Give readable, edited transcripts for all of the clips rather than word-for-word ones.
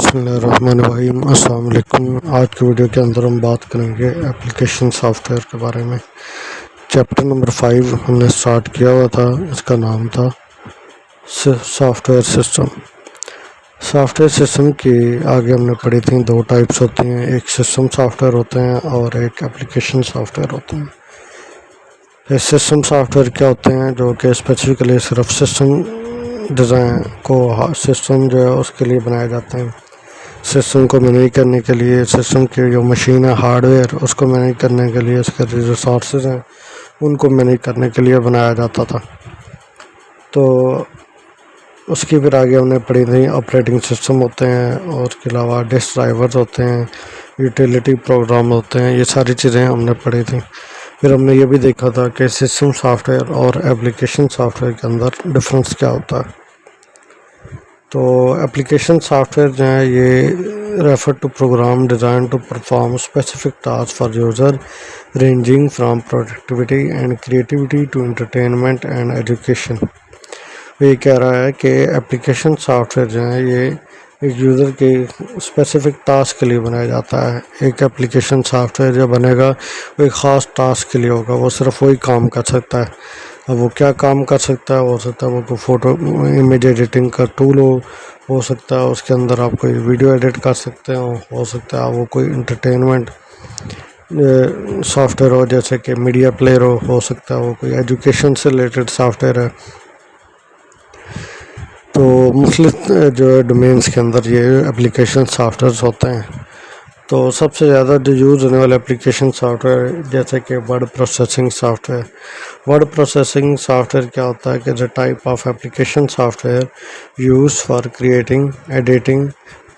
बिस्मिल्लाहिर्रहमानिर्रहीम। अस्सलाम वालेकुम। आज की वीडियो के अंदर हम बात करेंगे एप्लीकेशन सॉफ्टवेयर के बारे में। चैप्टर नंबर 5 हमने स्टार्ट किया हुआ था, इसका नाम था सॉफ्टवेयर सिस्टम। सॉफ्टवेयर सिस्टम की आगे हमने पढ़ी थी दो टाइप्स होती हैं, एक सिस्टम सॉफ्टवेयर होते हैं और एक एप्लीकेशन सॉफ्टवेयर होते हैं। ये सिस्टम सॉफ्टवेयर क्या होते हैं, जो कि स्पेसिफिकली सिर्फ सिस्टम डिज़ाइन को सिस्टम जो है उसके लिए बनाए जाते हैं। सिस्टम को मैनेज करने के लिए, सिस्टम की जो मशीन है हार्डवेयर उसको मैनेज करने के लिए, उसके जो रिसोर्सेज हैं उनको मैनेज करने के लिए बनाया जाता था। तो उसकी फिर आगे हमने पढ़ी थी ऑपरेटिंग सिस्टम होते हैं और उसके अलावा डिस्क ड्राइवर्स होते हैं, यूटिलिटी प्रोग्राम होते हैं, ये सारी चीज़ें हमने पढ़ी थी। फिर हमने ये भी देखा था कि सिस्टम सॉफ्टवेयर और एप्लीकेशन सॉफ्टवेयर के अंदर डिफरेंस क्या होता है। तो एप्लीकेशन सॉफ्टवेयर जो है ये refer to program design to perform specific task for user ranging from productivity and creativity to entertainment and education. ये कह रहा है कि एप्लीकेशन सॉफ्टवेयर जो है ये एक यूज़र के स्पेसिफिक टास्क के लिए बनाया जाता है। एक एप्लीकेशन सॉफ्टवेयर जो बनेगा वो एक ख़ास टास्क के लिए होगा, वो सिर्फ वही काम कर सकता है। अब वो क्या काम कर सकता है, हो सकता है वो कोई फ़ोटो इमेज एडिटिंग का टूल हो सकता है उसके अंदर आप कोई वीडियो एडिट कर सकते हो सकता है वो कोई इंटरटेनमेंट सॉफ्टवेयर हो जैसे कि मीडिया प्लेयर हो सकता है वो कोई एजुकेशन से रिलेटेड सॉफ्टवेयर है। तो मुख्तलिफ जो डोमेन्स के अंदर ये एप्लीकेशन सॉफ्टवेयर होते हैं। तो सबसे ज़्यादा जो यूज़ होने वाले एप्लीकेशन सॉफ्टवेयर जैसे कि word processing software. Word processing software क्या होता है कि the type of application software use for creating, editing,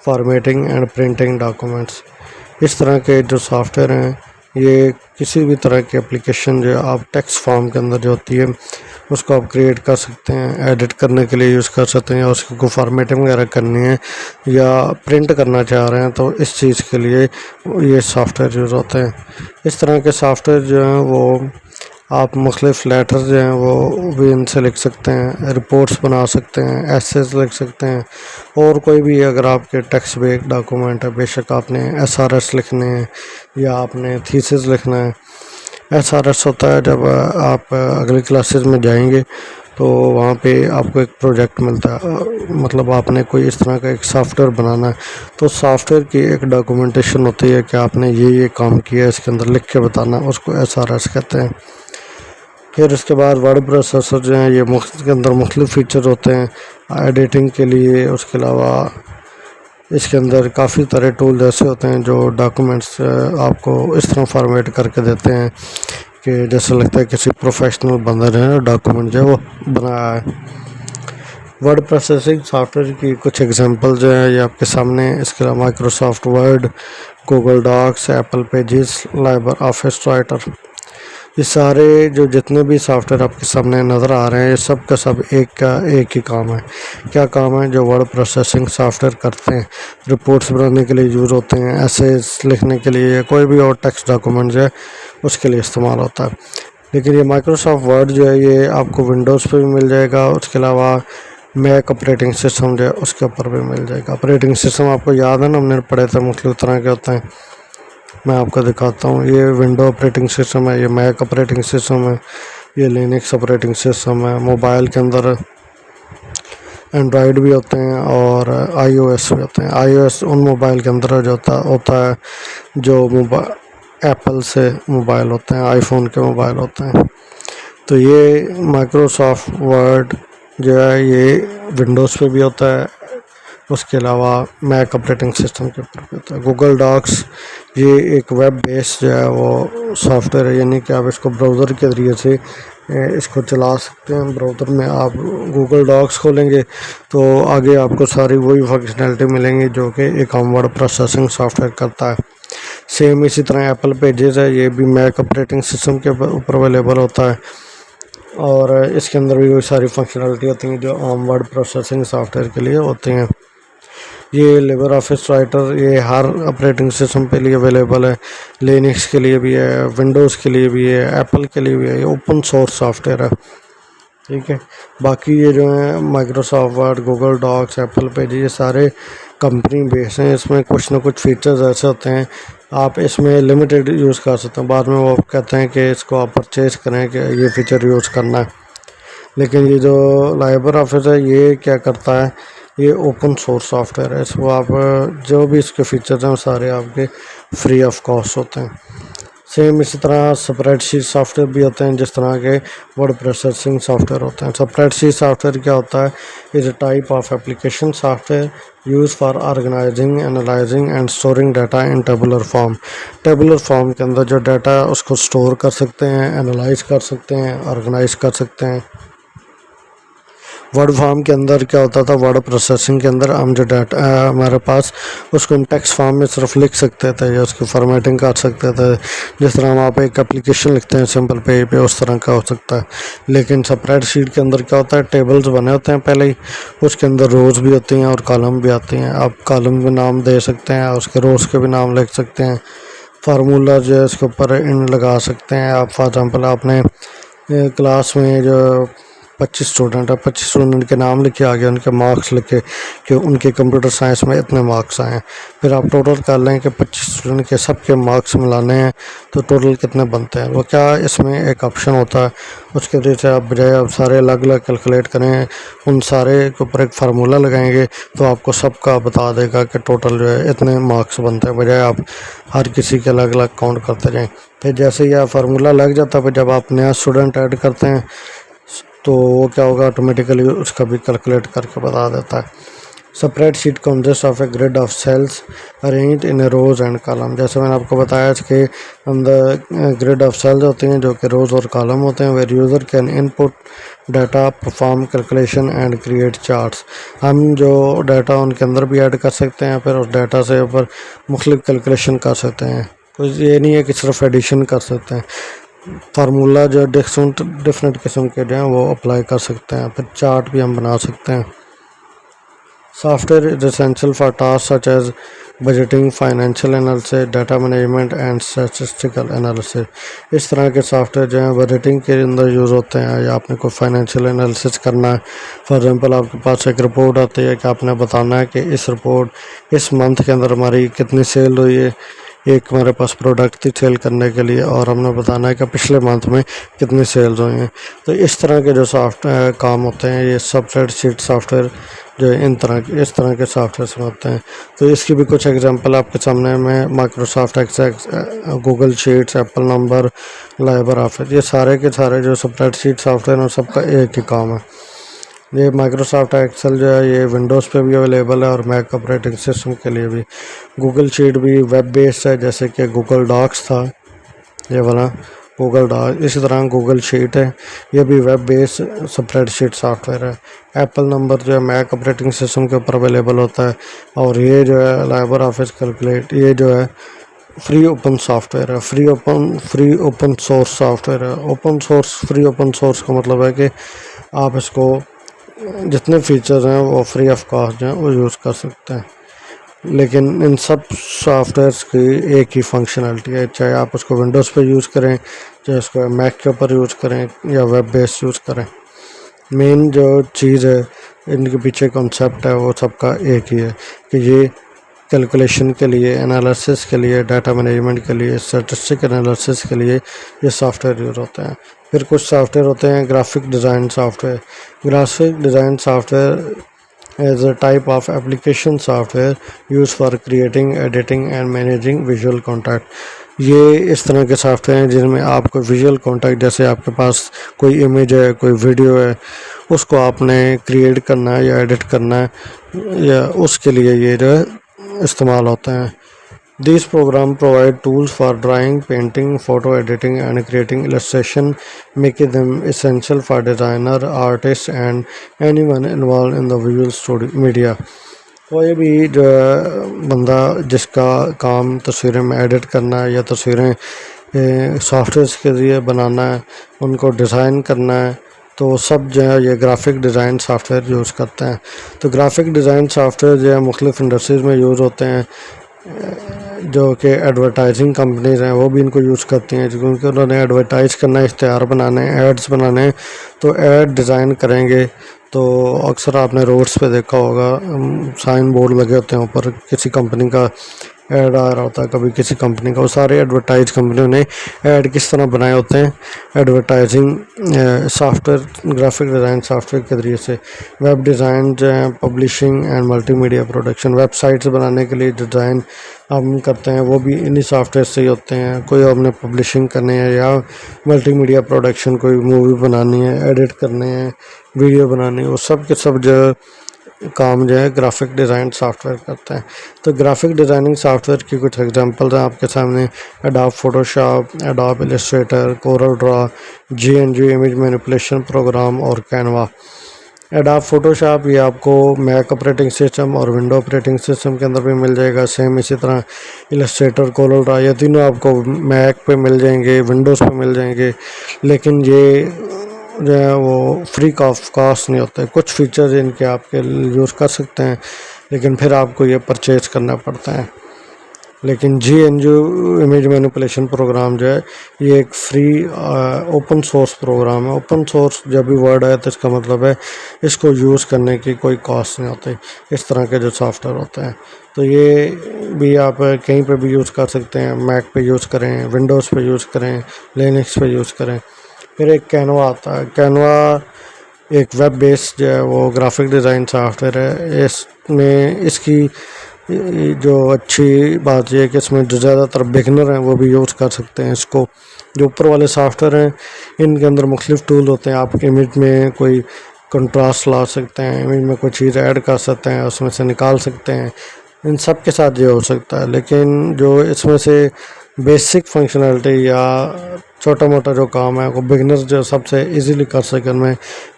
formatting and printing documents. इस तरह के जो सॉफ्टवेयर हैं ये किसी भी तरह की एप्लीकेशन जो आप टेक्स्ट फॉर्म के अंदर जो होती है उसको आप क्रिएट कर सकते हैं, एडिट करने के लिए यूज़ कर सकते हैं, या उसको फॉर्मेटिंग वगैरह करनी है या प्रिंट करना चाह रहे हैं तो इस चीज़ के लिए ये सॉफ्टवेयर यूज़ होते हैं। इस तरह के सॉफ्टवेयर जो हैं वो आप मुख्तलिफ लेटर्स जो हैं वो भी इनसे लिख सकते हैं, रिपोर्ट्स बना सकते हैं, एसेज लिख सकते हैं और कोई भी अगर आपके टेक्स्ट बेस्ड डॉक्यूमेंट है, बेशक आपने SRS लिखने हैं या आपने थीसिस लिखना है। SRS होता है जब आप अगली क्लासेस में जाएंगे तो वहाँ पे आपको एक प्रोजेक्ट मिलता है, मतलब आपने कोई इस तरह का एक सॉफ्टवेयर बनाना है तो सॉफ्टवेयर की एक डॉक्यूमेंटेशन होती है कि आपने ये काम किया है, इसके अंदर लिख के बताना, उसको SRS कहते हैं। फिर इसके बाद वर्ड प्रोसेसर जो है ये के अंदर मुख्तलिफ फीचर होते हैं एडिटिंग के लिए। उसके अलावा इसके अंदर काफ़ी तरह टूल ऐसे होते हैं जो डॉक्यूमेंट्स आपको इस तरह फॉर्मेट करके देते हैं कि जैसे लगता है किसी प्रोफेशनल बंदे ने डॉक्यूमेंट जो है वो बनाया है। वर्ड प्रोसेसिंग सॉफ्टवेयर की कुछ एग्जांपल जो है ये आपके सामने। इसके अलावा Microsoft Word, Google Docs, Apple Pages, LibreOffice Writer, ये सारे जो जितने भी सॉफ्टवेयर आपके सामने नज़र आ रहे हैं ये सब का सब एक ही काम है। क्या काम है जो वर्ड प्रोसेसिंग सॉफ्टवेयर करते हैं? रिपोर्ट्स बनाने के लिए यूज़ होते हैं, एसेज लिखने के लिए, कोई भी और टेक्स्ट डॉक्यूमेंट जो है उसके लिए इस्तेमाल होता है। लेकिन ये माइक्रोसॉफ्ट वर्ड जो है ये आपको विंडोज़ पे भी मिल जाएगा, उसके अलावा मैक ऑपरेटिंग सिस्टम जो है उसके ऊपर भी मिल जाएगा। ऑपरेटिंग सिस्टम आपको याद है ना, हमने पढ़े थे मुख्तलिफ तरह के होते हैं। मैं आपको दिखाता हूँ, ये विंडो ऑपरेटिंग सिस्टम है, ये मैक ऑपरेटिंग सिस्टम है, ये लिनक्स ऑपरेटिंग सिस्टम है। मोबाइल के अंदर एंड्रॉयड भी होते हैं और iOS भी होते हैं। iOS उन मोबाइल के अंदर जो होता है जो एप्पल से मोबाइल होते हैं, आईफोन के मोबाइल होते हैं। तो ये माइक्रोसॉफ्ट वर्ड जो है ये विंडोज़ पे भी होता है, उसके अलावा मैक ऑपरेटिंग सिस्टम के ऊपर भी होता है। गूगल डॉक्स ये एक वेब बेस्ड जो है वो सॉफ्टवेयर है, यानी कि आप इसको ब्राउज़र के ज़रिए से इसको चला सकते हैं। ब्राउज़र में आप गूगल डॉक्स खोलेंगे तो आगे आपको सारी वही फंक्शनैलिटी मिलेंगी जो कि एक वर्ड प्रोसेसिंग सॉफ्टवेयर करता है। सेम इसी तरह एप्पल पेजेस है, ये भी मैक ऑपरेटिंग सिस्टम के ऊपर अवेलेबल होता है और इसके अंदर भी वही सारी फंक्शनैलिटी होती हैं जो आम वर्ड प्रोसेसिंग सॉफ्टवेयर के लिए होती हैं। ये लिबर ऑफिस राइटर ये हर ऑपरेटिंग सिस्टम पे लिए अवेलेबल है, लिनक्स के लिए भी है, विंडोज़ के लिए भी है, एप्पल के लिए भी है, ये ओपन सोर्स सॉफ्टवेयर है। ठीक है, बाकी ये जो है Microsoft Word, Google Docs, Apple Page, ये सारे कंपनी बेस हैं, इसमें कुछ ना कुछ फीचर्स ऐसे होते हैं आप इसमें लिमिटेड यूज़ कर सकते हैं, बाद में वो कहते हैं कि इसको आप परचेज़ करें कि ये फ़ीचर यूज़ करना है। लेकिन ये जो लाइबर ऑफिस है ये क्या करता है, ये ओपन सोर्स सॉफ्टवेयर है, इसको आप जो भी इसके फीचर्स हैं वो सारे आपके फ्री ऑफ कॉस्ट होते हैं। सेम इसी तरह स्प्रेडशीट सॉफ्टवेयर भी होते हैं, जिस तरह के वर्ड प्रोसेसिंग सॉफ्टवेयर होते हैं। स्प्रेडशीट सॉफ्टवेयर क्या होता है, is a type of application software use for organising, analysing and storing data in tabular form. Tabular form के अंदर जो डाटा है उसको स्टोर कर सकते हैं, एनालाइज कर सकते हैं, ऑर्गेनाइज कर सकते हैं। वर्ड फॉर्म के अंदर क्या होता था, वर्ड प्रोसेसिंग के अंदर हम जो डाटा हमारे पास उसको हम टेक्स्ट फॉर्म में सिर्फ लिख सकते थे या उसकी फॉर्मेटिंग कर सकते थे, जिस तरह हम आप एक एप्लीकेशन लिखते हैं सिंपल पेज पे, उस तरह का हो सकता है। लेकिन स्प्रेडशीट के अंदर क्या होता है, टेबल्स बने होते हैं पहले ही, उसके अंदर रोज़ भी होती हैं और कॉलम भी आती हैं। आप कॉलम के नाम दे सकते हैं, उसके रोज़ के भी नाम लिख सकते हैं, फार्मूला जो है इसके ऊपर इन लगा सकते हैं आप। फॉर एग्ज़ाम्पल आपने क्लास में जो 25 स्टूडेंट है, 25 स्टूडेंट के नाम लिखे आगे उनके मार्क्स लिखे कि उनके कंप्यूटर साइंस में इतने मार्क्स आए हैं, फिर आप टोटल कर लें कि 25 स्टूडेंट के सबके मार्क्स मिलाने हैं तो टोटल कितने बनते हैं। वो क्या इसमें एक ऑप्शन होता है, उसके वजह से आप बजाय आप सारे अलग अलग कैलकुलेट करें, उन सारे के ऊपर एक फार्मूला लगाएंगे तो आपको सबका बता देगा कि टोटल जो है इतने मार्क्स बनते हैं, बजाय आप हर किसी के अलग अलग काउंट करते जाएँ। फिर जैसे ही फार्मूला लग जाता है, फिर जब आप नया स्टूडेंट ऐड करते हैं तो वो क्या होगा, ऑटोमेटिकली उसका भी कैलकुलेट करके बता देता है। Spreadsheet consist of a grid of cells arranged in a rows and column. जैसे मैंने आपको बताया कि अंदर ग्रिड ऑफ सेल्स होती हैं जो कि रोज़ और कॉलम होते हैं, where user can input data, perform calculation and create charts. हम जो डाटा उनके अंदर भी ऐड कर सकते हैं, फिर उस डाटा से ऊपर मुख्तलिफ कैलकुलेशन कर सकते हैं। कोई ये नहीं है कि सिर्फ एडिशन कर सकते हैं, फार्मूला जो डिफरेंट किस्म के जो हैं वो अप्लाई कर सकते हैं, फिर चार्ट भी हम बना सकते हैं। Software is essential for task such as budgeting, financial analysis, data management and statistical analysis. इस तरह के सॉफ्टवेयर जो हैं बजटिंग के अंदर यूज़ होते हैं, या आपने कोई फाइनेंशियल एनालिसिस करना है। फॉर एग्जांपल आपके पास एक रिपोर्ट आती है कि आपने बताना है कि इस रिपोर्ट इस मंथ के अंदर हमारी कितनी सेल हुई है, एक हमारे पास प्रोडक्ट थी सेल करने के लिए, और हमने बताना है कि पिछले मंथ में कितनी सेल्स हुई हैं। तो इस तरह के जो सॉफ्टवेयर काम होते हैं, ये स्प्रेडशीट सॉफ्टवेयर जो इस तरह के सॉफ्टवेयर में होते हैं। तो इसकी भी कुछ एग्जांपल आपके सामने में Microsoft Excel, Google Sheets, Apple Number, LibreOffice, ये सारे के सारे जो स्प्रेडशीट सॉफ्टवेयर हैं सबका एक ही काम है। ये माइक्रोसॉफ्ट एक्सेल जो है ये विंडोज़ पे भी अवेलेबल है और मैक ऑपरेटिंग सिस्टम के लिए भी। गूगल शीट भी वेब बेस्ड है, जैसे कि गूगल डॉक्स था ये वाला गूगल डॉक, इसी तरह गूगल शीट है, ये भी वेब बेस्ड स्प्रेडशीट सॉफ्टवेयर है। एप्पल नंबर जो है मैक ऑपरेटिंग सिस्टम के ऊपर अवेलेबल होता है, और ये जो है लाइबर ऑफिस कैलकुलेट, ये जो है फ्री ओपन सॉफ्टवेयर है, फ्री ओपन सोर्स सॉफ्टवेयर है। Open source, free open source का मतलब है कि आप इसको जितने फीचर्स हैं वो फ्री ऑफ कॉस्ट हैं वो यूज़ कर सकते हैं। लेकिन इन सब सॉफ्टवेयर्स की एक ही फंक्शनलिटी है, चाहे आप उसको विंडोज़ पे यूज़ करें, चाहे उसको मैक के ऊपर यूज़ करें या वेब बेस्ड यूज़ करें। मेन जो चीज़ है, इनके पीछे कॉन्सेप्ट है, वो सबका एक ही है कि ये कैलकुलेशन के लिए, एनालिसिस के लिए, डाटा मैनेजमेंट के लिए, स्टैटिस्टिक एनालिसिस के लिए ये सॉफ्टवेयर यूज़ होते हैं। फिर कुछ सॉफ्टवेयर होते हैं graphic design software. Graphic design software as a type of application software use for creating, editing and managing visual content. ये इस तरह के सॉफ्टवेयर हैं जिनमें आपको विजुअल कंटेंट, जैसे आपके पास कोई इमेज है, कोई वीडियो है, उसको आपने क्रिएट करना है या एडिट करना है, या उसके लिए ये जो है इस्तेमाल होते हैं। These programs provide tools for drawing, painting, photo editing and creating illustration, making them essential for designer, artists and anyone involved in the visual studio media. कोई भी जो बंदा जिसका काम तस्वीरें में एडिट करना है या तस्वीरें सॉफ्टवेयर के ज़रिए बनाना है, उनको डिज़ाइन करना है, तो सब जो है ये ग्राफिक डिज़ाइन सॉफ्टवेयर यूज़ करते हैं। तो ग्राफिक डिज़ाइन सॉफ्टवेयर जो है मुख्तलिफ़ इंडस्ट्रीज़ में यूज़ होते हैं, जो कि एडवर्टाइजिंग कंपनीज़ हैं वो भी इनको यूज़ करती हैं, क्योंकि उन्होंने एडवर्टाइज़ करना है, इश्तहार बनाने हैं, एड्स बनाने हैं, तो ऐड डिज़ाइन करेंगे तो अक्सर आपने रोड्स पे देखा होगा साइन बोर्ड लगे होते हैं ऊपर, किसी कंपनी का ऐड आ रहा होता है, कभी किसी कंपनी का। वो सारे एडवर्टाइज कंपनियों ने ऐड किस तरह बनाए होते हैं, advertising software, graphic design software के ज़रिए से। वेब डिज़ाइन जो है, publishing and multimedia production, websites बनाने के लिए डिज़ाइन हम करते हैं वो भी इन्हीं सॉफ्टवेयर से ही होते हैं। कोई हमने पब्लिशिंग करनी है या मल्टीमीडिया प्रोडक्शन, कोई मूवी बनानी है, एडिट करने हैं, वीडियो बनानी है, वो सब के सब जो काम जो है ग्राफिक डिज़ाइन सॉफ्टवेयर करते हैं। तो ग्राफिक डिज़ाइनिंग सॉफ्टवेयर की कुछ एग्जांपल्स हैं आपके सामने: Adobe Photoshop, Adobe Illustrator, CorelDraw, GNG image manipulation program और कैनवा। एडोब फोटोशॉप ये आपको मैक ऑपरेटिंग सिस्टम और विंडो ऑपरेटिंग सिस्टम के अंदर भी मिल जाएगा। सेम इसी तरह इलस्ट्रेटर, कोरल ड्रा, ये तीनों आपको मैक पे मिल जाएंगे, विंडोज़ पे मिल जाएंगे। लेकिन ये जो है वो फ्री कास्ट नहीं होते। कुछ फीचर्स इनके आपके यूज़ कर सकते हैं, लेकिन फिर आपको ये परचेज करना पड़ता है। लेकिन GNG इमेज मैनिपुलेशन प्रोग्राम जो है ये एक फ्री ओपन सोर्स प्रोग्राम है। ओपन सोर्स जब भी वर्ड है तो इसका मतलब है इसको यूज़ करने की कोई कॉस्ट नहीं होती। इस तरह के जो सॉफ्टवेयर होते हैं तो ये भी आप कहीं पे भी यूज़ कर सकते हैं। मैक पे यूज़ करें, विंडोज़ पे यूज़ करें, लिनक्स पे यूज़ करें। फिर एक कैनवा आता है। कैनवा एक वेब बेस्ड जो है वो ग्राफिक डिज़ाइन सॉफ्टवेयर है। इसमें इसकी जो अच्छी बात यह है कि इसमें जो ज़्यादातर बिगनर हैं वो भी यूज़ कर सकते हैं इसको। जो ऊपर वाले सॉफ्टवेयर हैं इनके अंदर मुख्तलिफ टूल होते हैं। आप इमेज में कोई कंट्रास्ट ला सकते हैं, इमेज में कोई चीज़ ऐड कर सकते हैं, उसमें से निकाल सकते हैं, इन सब के साथ ये हो सकता है। लेकिन जो इसमें से बेसिक फंक्शनलिटी या छोटा मोटा जो काम है वो बिगनर्स जो सबसे इजीली कर सकें, उनमें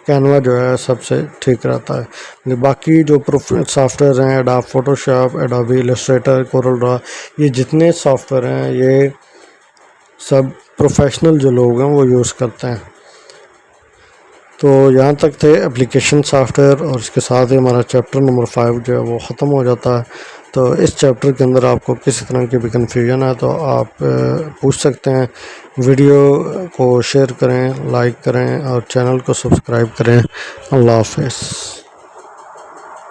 कैनवा जो है सबसे ठीक रहता है। बाकी जो सॉफ्टवेयर हैं, adobe Photoshop, Adobe Illustrator, Corel Draw, ये जितने सॉफ्टवेयर हैं ये सब प्रोफेशनल जो लोग हैं वो यूज़ करते हैं। तो यहाँ तक थे एप्लीकेशन सॉफ्टवेयर, और इसके साथ ही हमारा चैप्टर नंबर 5 जो है वो ख़त्म हो जाता है। तो इस चैप्टर के अंदर आपको किसी तरह की भी कन्फ्यूजन है तो आप पूछ सकते हैं। वीडियो को शेयर करें, लाइक करें और चैनल को सब्सक्राइब करें। अल्लाह हाफ़िज़।